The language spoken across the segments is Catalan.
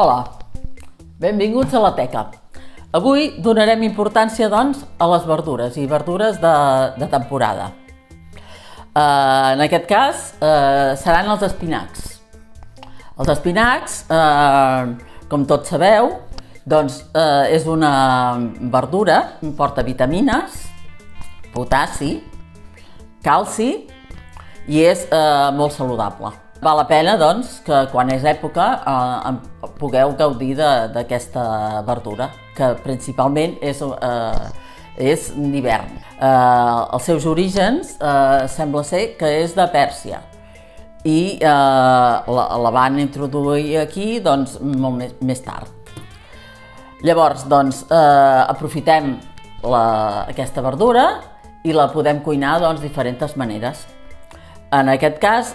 Hola, benvinguts a la teca. Avui donarem importància, doncs, a les verdures i verdures de temporada. En aquest cas, seran els espinacs. Els espinacs, com tots sabeu, doncs, és una verdura, porta vitamines, potassi, calci i és molt saludable. Val la pena, doncs, que quan és època pugueu gaudir d'aquesta verdura, que principalment és d'hivern. Els seus orígens sembla ser que és de Pèrsia i la van introduir aquí doncs, molt més tard. Llavors, doncs, aprofitem aquesta verdura i la podem cuinar de diferents maneres. En aquest cas,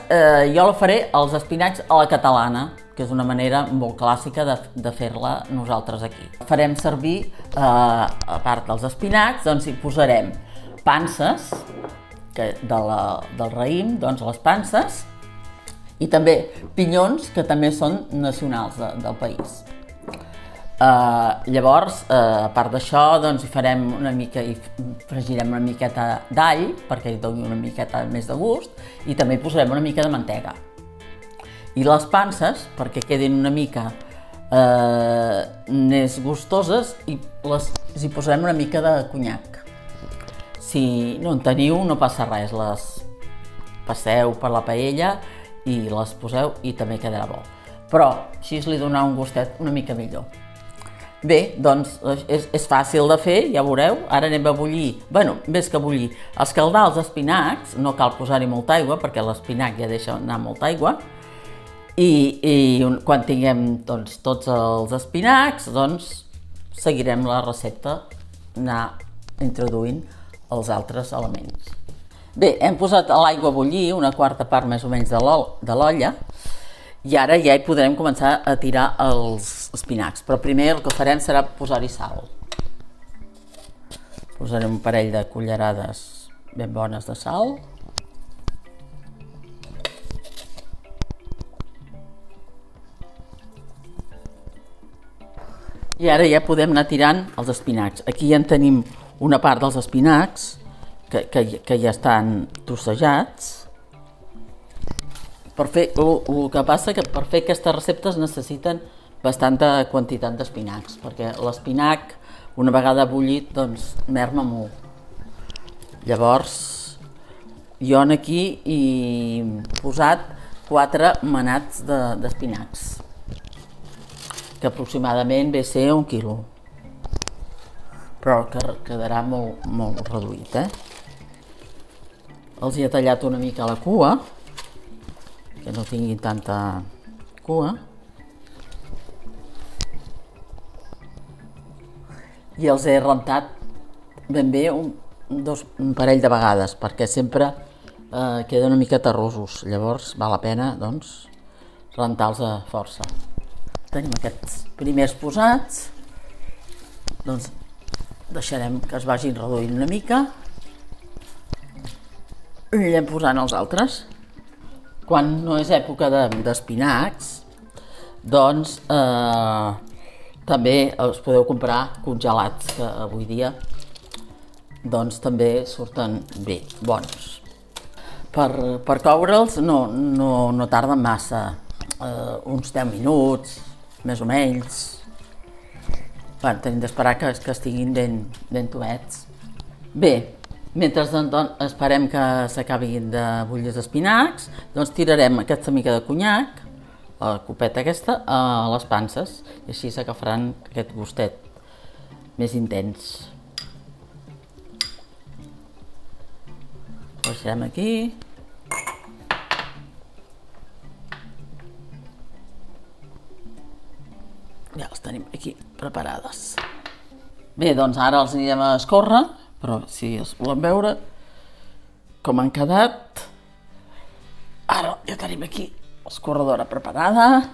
jo la faré als espinacs a la catalana, que és una manera molt clàssica de fer-la nosaltres aquí. Farem servir, a part dels espinacs, doncs hi posarem panses del raïm, doncs les panses, i també pinyons, que també són nacionals del país. Llavors, a part d'això, doncs hi farem una mica, hi fregirem una miqueta d'all perquè hi doni una miqueta més de gust i també hi posarem una mica de mantega. I les panses, perquè quedin una mica més gustoses, hi posarem una mica de conyac. Si no en teniu, no passa res, les passeu per la paella i les poseu i també quedarà bo. Però així li donarà un gustet una mica millor. Bé, doncs és fàcil de fer, ja veureu. Ara anem a bullir, més que bullir, a escaldar els espinacs, no cal posar-hi molta aigua perquè l'espinac ja deixa anar molta aigua. I quan tinguem tots els espinacs, doncs seguirem la recepta, anar introduint els altres elements. Bé, hem posat l'aigua a bullir, una quarta part més o menys de l'olla, i ara ja hi podrem començar a tirar els espinacs, però primer el que farem serà posar-hi sal. Posarem un parell de cullerades ben bones de sal. I ara ja podem anar tirant els espinacs. Aquí ja en tenim una part dels espinacs que ja estan trossejats. El que passa que per fer aquesta recepta es necessiten bastanta quantitat d'espinacs, perquè l'espinac, una vegada bullit, doncs merma molt. Llavors, jo aquí he posat 4 manats d'espinacs, que aproximadament ve a ser 1 quilo, però que quedarà molt reduït. Els he tallat una mica a la cua, que no tinguin tanta cua, i els he rentat ben bé un parell de vegades, perquè sempre queden una mica terrosos, llavors val la pena doncs rentar-los a força. Tenim aquests primers posats, doncs deixarem que es vagin reduint una mica i anirem posant els altres. Quan no és època d'espinacs, doncs també els podeu comprar congelats, que avui dia doncs també surten bé, bons. Per coure'ls no tarden massa, uns 10 minuts, més o menys. Tenim d'esperar que estiguin ben tovets. Bé, mentre esperem que s'acabin de bullir els espinacs, doncs tirarem aquesta mica de conyac, la copeta aquesta, a les panses, i així s'agafaran aquest gustet més intens. Ho deixarem aquí. Ja les tenim aquí preparades. Bé, doncs ara els anirem a escórrer, però si els volem veure com han quedat. Ara ja tenim aquí l'escorredora preparada.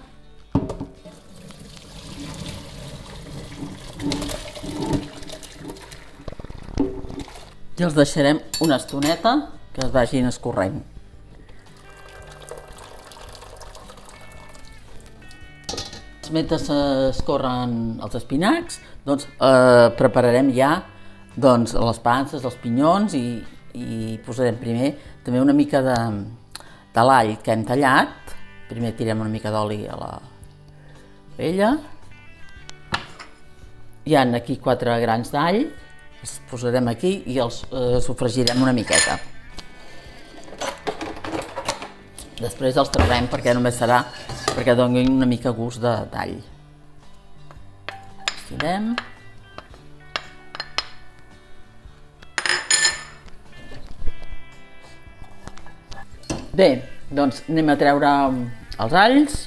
I els deixarem una estoneta que es vagin escorrent. mentre escorren els espinacs, doncs prepararem ja doncs, les panses, els pinyons i posarem primer també una mica de l'all que hem tallat. Primer tirem una mica d'oli a la paella. Hi ha aquí 4 grans d'all, els posarem aquí i els sofregirem una miqueta. Després els traurem perquè només serà perquè donin una mica gust d'all. Estirem. Bé, doncs anem a treure els alls.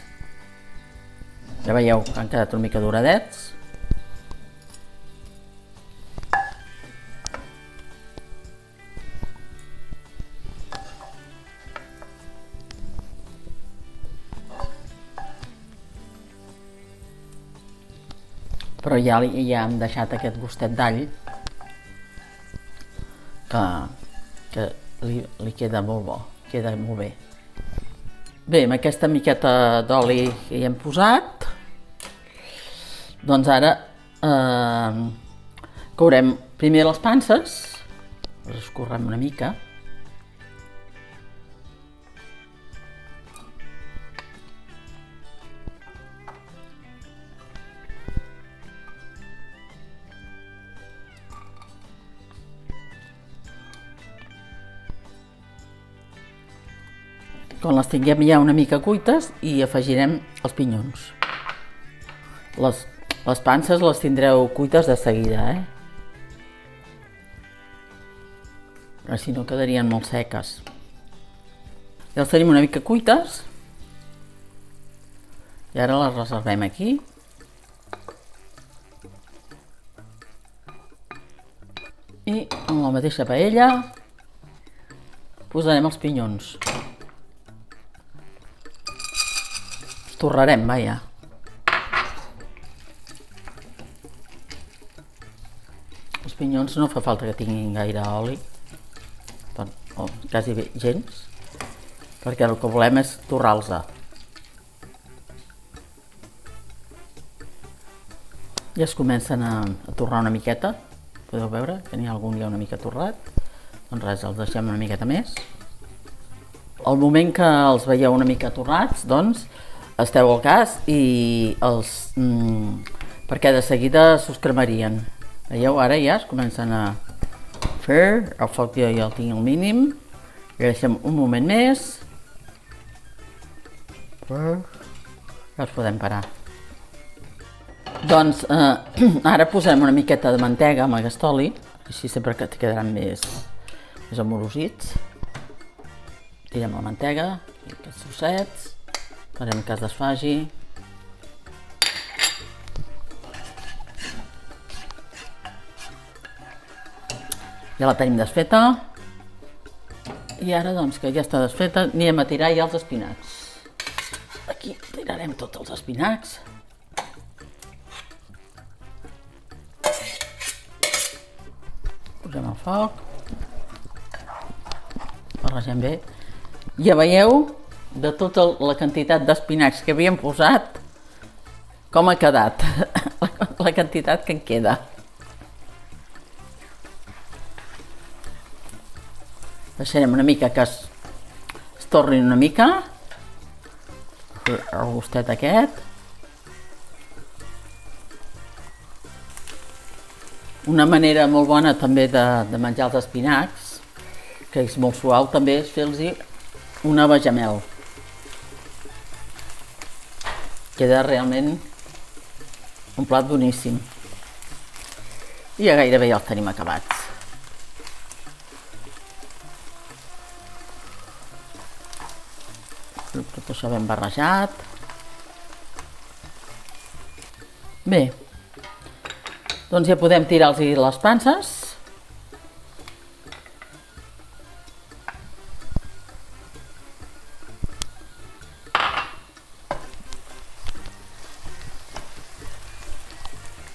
Ja veieu que han quedat una mica doradets. Però ja hem deixat aquest gustet d'all que li queda molt bo, queda molt bé. Bé, amb aquesta miqueta d'oli que hi hem posat, doncs ara courem primer les panses, les escorrem una mica. Quan les tinguem ja una mica cuites i afegirem els pinyons. Les panses les tindreu cuites de seguida, Perquè si no quedarien molt seques. Ja les tenim una mica cuites i ara les reservem aquí. I en la mateixa paella posarem els pinyons. Torrarem, vaja. Els pinyons no fa falta que tinguin gaire oli, o quasi bé gens, perquè el que volem és torrar-los. Ja es comencen a torrar una miqueta, podeu veure que n'hi ha algun ja una mica torrat, doncs res, els deixem una miqueta més. Al moment que els veieu una mica torrats, doncs esteu al cas i perquè de seguida s'us cremarien. Veieu, ara ja es comencen a fer, el foc ja el tinc al mínim, i deixem un moment més, ja els podem parar. Doncs ara posem una miqueta de mantega amb aquest oli, així sempre que quedaran més amorosits. Tirem la mantega i aquests trossets. Farem que es desfagi. Ja la tenim desfeta. I ara, doncs, que ja està desfeta, anirem a tirar ja els espinacs. Aquí tirarem tots els espinacs. Posem el foc. Barregem bé. Ja veieu de tota la quantitat d'espinacs que havíem posat, com ha quedat, la quantitat que en queda. Deixarem una mica que es tornin una mica, el gustet aquest. Una manera molt bona també de menjar els espinacs, que és molt suau, també és fer-los una bechamel. Queda realment un plat boníssim. I ja gairebé ja els tenim acabats. Tot això ben barrejat. Bé, doncs ja podem tirar-los les panses.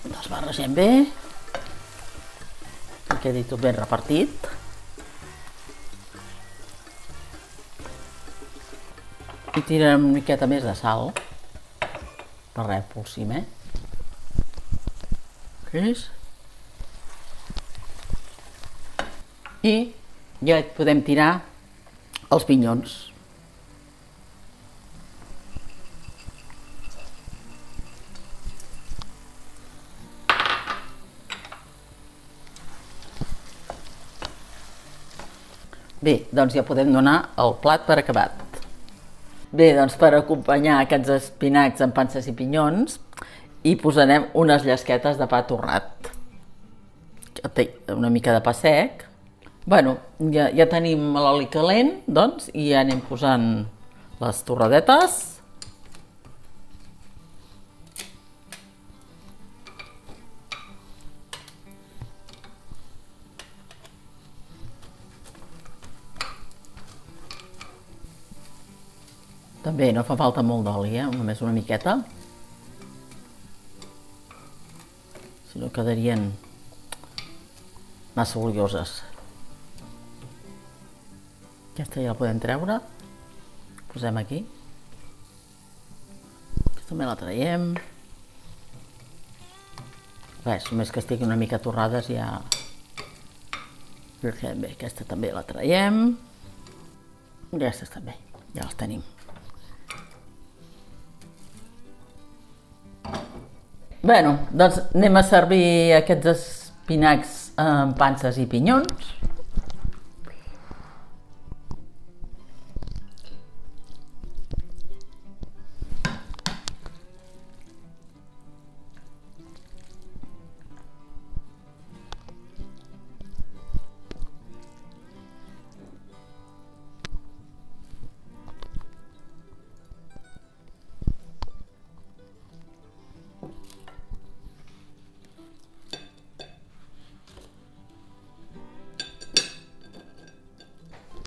Els barregem bé, que quedi tot ben repartit. I tirarem una miqueta més de sal per res, polsim, Així. I ja podem tirar els pinyons. Bé, doncs ja podem donar el plat per acabat. Bé, doncs per acompanyar aquests espinacs amb panses i pinyons hi posarem unes llesquetes de pa torrat. Una mica de pa sec. Bueno, ja tenim l'oli calent, doncs, i ja anem posant les torradetes. També no fa falta molt d'oli, només una miqueta. Si no quedarien massa olioses. Aquesta ja la podem treure. Posem aquí. Aquesta també la traiem. Res, només que estiguin una mica torrades ja... Bé, aquesta també la traiem. I aquestes també, ja les tenim. Bé, doncs anem a servir aquests espinacs amb panses i pinyons.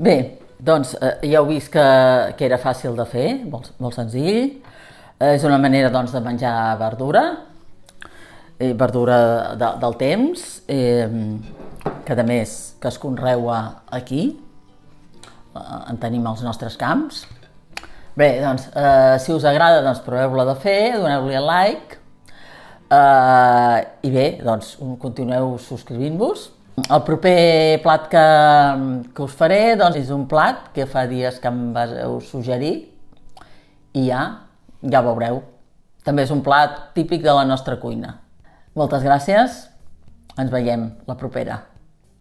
Bé, doncs ja heu vist que era fàcil de fer, molt senzill. És una manera doncs, de menjar verdura, verdura del temps, que a més que es conreua aquí, en tenim als nostres camps. Bé, doncs, si us agrada, doncs proveu-la de fer, doneu-li el like, i bé, doncs continueu subscrivint-vos. El proper plat que us faré doncs, és un plat que fa dies que em vau suggerir i ja veureu. També és un plat típic de la nostra cuina. Moltes gràcies, ens veiem la propera.